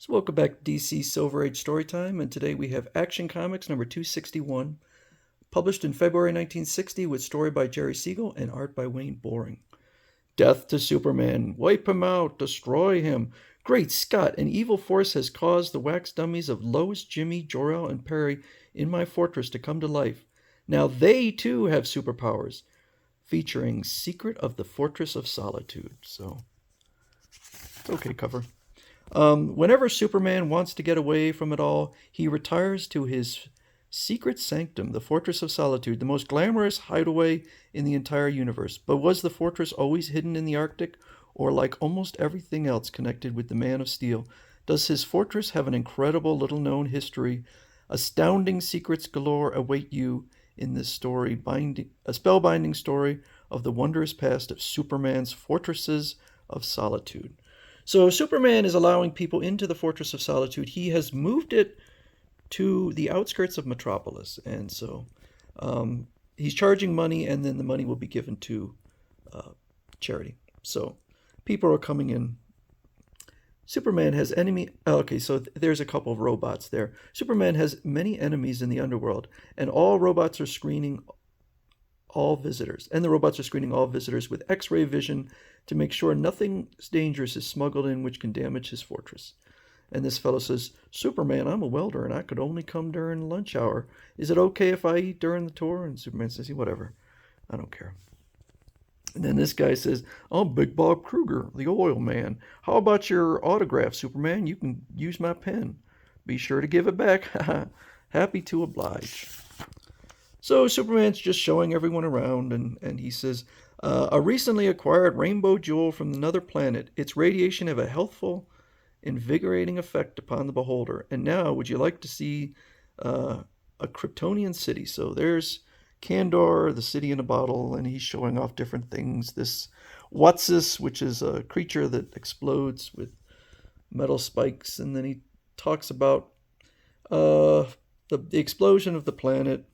So welcome back to DC Silver Age Storytime, and today we have Action Comics number 261, published in February 1960 with story by Jerry Siegel and art by Wayne Boring. Death to Superman! Wipe him out! Destroy him! Great Scott! An evil force has caused the wax dummies of Lois, Jimmy, Jor-El, and Perry in my fortress to come to life. Now they, too, have superpowers. Featuring Secret of the Fortress of Solitude. So, okay cover. Whenever Superman wants to get away from it all, he retires to his secret sanctum, the Fortress of Solitude, the most glamorous hideaway in the entire universe. But was the fortress always hidden in the Arctic? Or, like almost everything else connected with the Man of Steel, does his fortress have an incredible little-known history? Astounding secrets galore await you in this story, a spellbinding story of the wondrous past of Superman's Fortresses of Solitude. So Superman is allowing people into the Fortress of Solitude. He has moved it to the outskirts of Metropolis, and so he's charging money, and then the money will be given to charity. So people are coming in. Superman has there's a couple of robots there. Superman has many enemies in the underworld, and all robots are screening all visitors. And the robots are screening all visitors with X-ray vision to make sure nothing dangerous is smuggled in which can damage his fortress. And this fellow says, Superman, I'm a welder and I could only come during lunch hour. Is it okay if I eat during the tour? And Superman says, yeah, whatever. I don't care. And then this guy says, I'm Big Bob Kruger, the oil man. How about your autograph, Superman? You can use my pen. Be sure to give it back. Happy to oblige. So Superman's just showing everyone around, and he says, a recently acquired rainbow jewel from another planet. Its radiation have a healthful, invigorating effect upon the beholder. And now, would you like to see a Kryptonian city? So there's Kandor, the city in a bottle, and he's showing off different things. This Watsis, which is a creature that explodes with metal spikes, and then he talks about the explosion of the planet.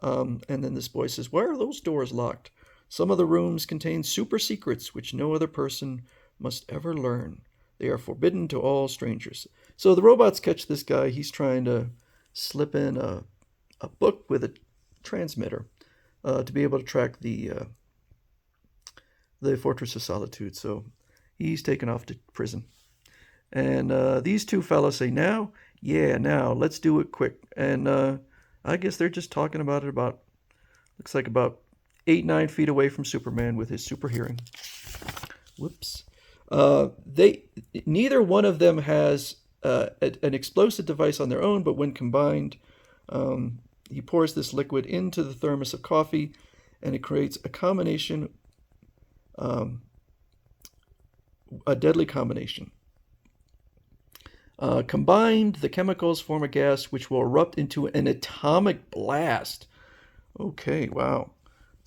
And then this boy says, why are those doors locked? Some of the rooms contain super secrets which no other person must ever learn. They are forbidden to all strangers. So the robots catch this guy. He's trying to slip in a book with a transmitter to be able to track the Fortress of Solitude. So he's taken off to prison. And these two fellas say, now, let's do it quick. And I guess they're just talking about it looks like about 8-9 feet away from Superman with his super hearing. Whoops. Neither one of them has an explosive device on their own, but when combined, he pours this liquid into the thermos of coffee, and it creates a combination, a deadly combination. Combined, the chemicals form a gas which will erupt into an atomic blast. Okay, wow.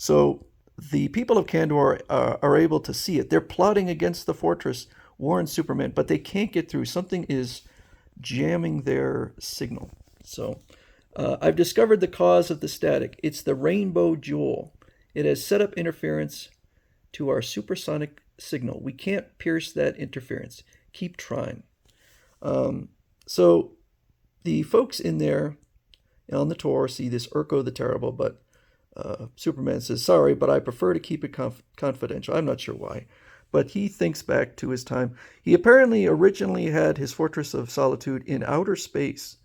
So the people of Kandor are able to see it. They're plotting against the fortress, warns Superman, but they can't get through. Something is jamming their signal. So I've discovered the cause of the static. It's the rainbow jewel. It has set up interference to our supersonic signal. We can't pierce that interference. Keep trying. So the folks in there on the tour see this Urko the Terrible, but Superman says, sorry, but I prefer to keep it confidential. I'm not sure why, but he thinks back to his time. He apparently originally had his Fortress of Solitude in outer space,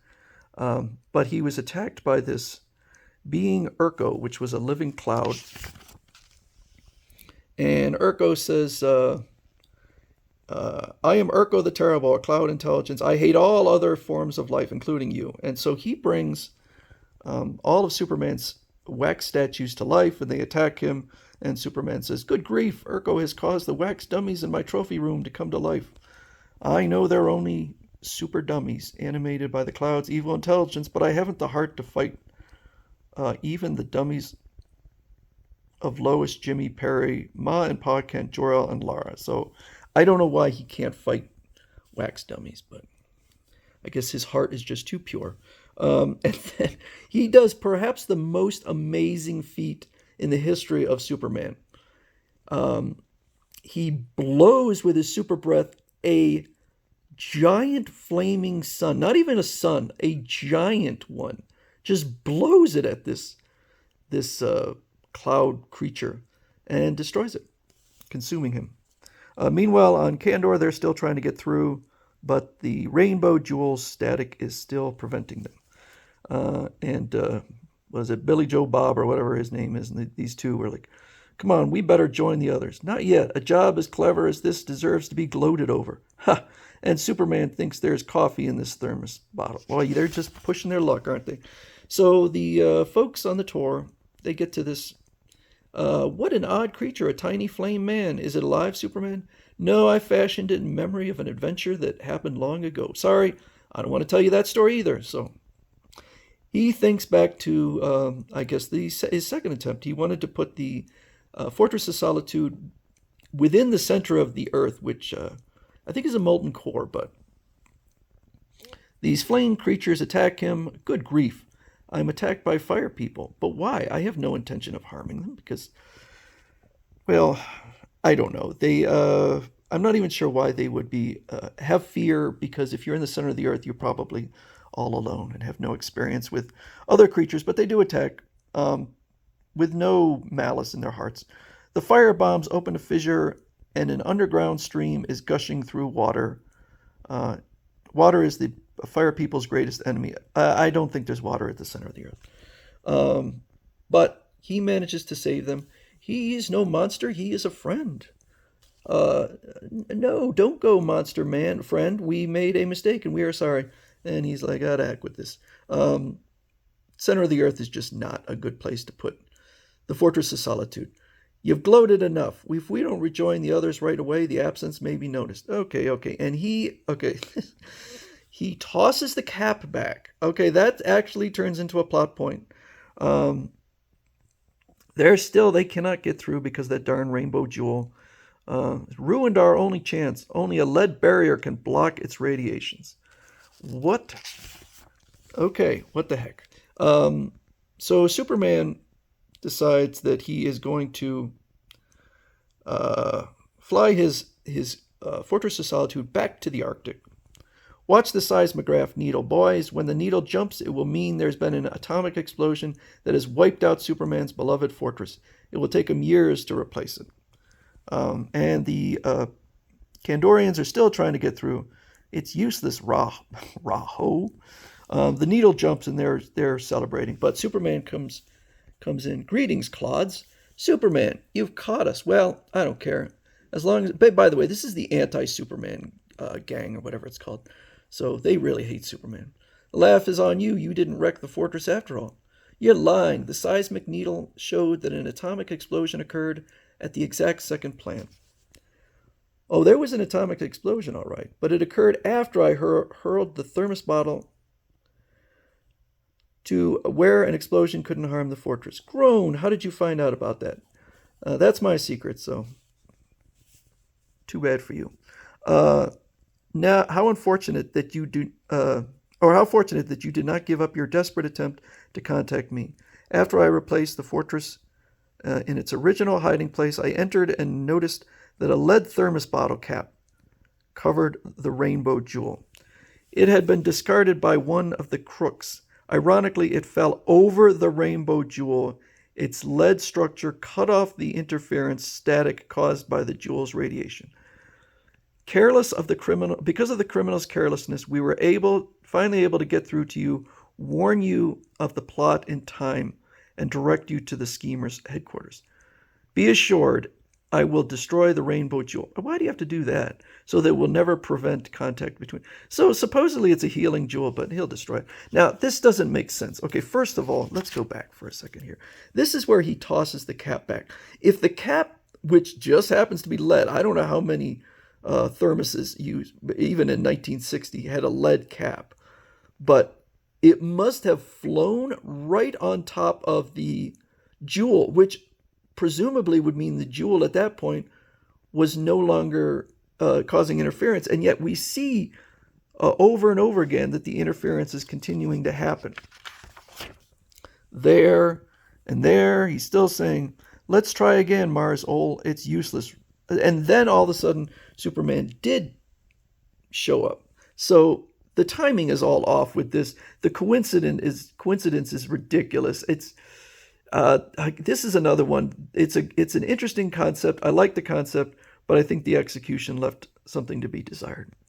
but he was attacked by this being Urko, which was a living cloud. And Urko says, I am Urko the Terrible, a cloud intelligence. I hate all other forms of life, including you. And so he brings all of Superman's wax statues to life, and they attack him. And Superman says, good grief, Urko has caused the wax dummies in my trophy room to come to life. I know they're only super dummies, animated by the cloud's evil intelligence, but I haven't the heart to fight even the dummies of Lois, Jimmy, Perry, Ma and Pa Kent, Jor-El, and Lara. So I don't know why he can't fight wax dummies, but I guess his heart is just too pure. And then he does perhaps the most amazing feat in the history of Superman. He blows with his super breath a giant flaming sun, not even a sun, a giant one, just blows it at this cloud creature and destroys it, consuming him. Meanwhile, on Kandor, they're still trying to get through, but the rainbow jewel static is still preventing them. Was it Billy Joe Bob or whatever his name is? And these two were like, come on, we better join the others. Not yet. A job as clever as this deserves to be gloated over. Ha! And Superman thinks there's coffee in this thermos bottle. Boy, they're just pushing their luck, aren't they? So the folks on the tour, they get to this. What an odd creature, a tiny flame man. Is it alive, Superman? No, I fashioned it in memory of an adventure that happened long ago. Sorry, I don't want to tell you that story either. So he thinks back to, I guess, his second attempt. He wanted to put the Fortress of Solitude within the center of the Earth, which I think is a molten core, but these flame creatures attack him. Good grief. I'm attacked by fire people. But why? I have no intention of harming them because, well, I don't know. I'm not even sure why they would have fear, because if you're in the center of the Earth, you're probably all alone and have no experience with other creatures, but they do attack with no malice in their hearts. The fire bombs open a fissure and an underground stream is gushing through water. Water is the fire people's greatest enemy. I don't think there's water at the center of the Earth. But he manages to save them. He is no monster. He is a friend. No, don't go, monster man, friend. We made a mistake and we are sorry. And he's like, out of heck with this. Center of the Earth is just not a good place to put the Fortress of Solitude. You've gloated enough. If we don't rejoin the others right away, the absence may be noticed. Okay. And he tosses the cap back. Okay, that actually turns into a plot point. They cannot get through because that darn rainbow jewel ruined our only chance. Only a lead barrier can block its radiations. What? Okay, what the heck? So Superman decides that he is going to fly his Fortress of Solitude back to the Arctic. Watch the seismograph needle, boys. When the needle jumps, it will mean there's been an atomic explosion that has wiped out Superman's beloved fortress. It will take him years to replace it. And the Kandorians are still trying to get through. It's useless, Raho. The needle jumps and they're celebrating. But Superman comes in. Greetings, clods. Superman, you've caught us. Well, I don't care. As long as... By the way, this is the anti-Superman gang or whatever it's called. So they really hate Superman. The laugh is on you. You didn't wreck the fortress after all. You're lying. The seismic needle showed that an atomic explosion occurred at the exact second planned. Oh, there was an atomic explosion, all right. But it occurred after I hurled the thermos bottle to where an explosion couldn't harm the fortress. Groan, how did you find out about that? That's my secret, so too bad for you. Now, how unfortunate that you how fortunate that you did not give up your desperate attempt to contact me. After I replaced the fortress in its original hiding place, I entered and noticed that a lead thermos bottle cap covered the rainbow jewel. It had been discarded by one of the crooks. Ironically, it fell over the rainbow jewel. Its lead structure cut off the interference static caused by the jewel's radiation. Because of the criminal's carelessness, we were finally able to get through to you, warn you of the plot in time, and direct you to the schemer's headquarters. Be assured, I will destroy the rainbow jewel. Why do you have to do that? So that we'll never prevent contact between... So supposedly it's a healing jewel, but he'll destroy it. Now, this doesn't make sense. Okay, first of all, let's go back for a second here. This is where he tosses the cap back. If the cap, which just happens to be lead, I don't know how many thermoses used, even in 1960, had a lead cap, but it must have flown right on top of the jewel, which presumably would mean the jewel at that point was no longer causing interference, and yet we see over and over again that the interference is continuing to happen. There and there, he's still saying, let's try again, Mars Ol, it's useless. And then all of a sudden, Superman did show up. So the timing is all off with this. The coincidence is ridiculous. This is another one. It's an interesting concept. I like the concept, but I think the execution left something to be desired.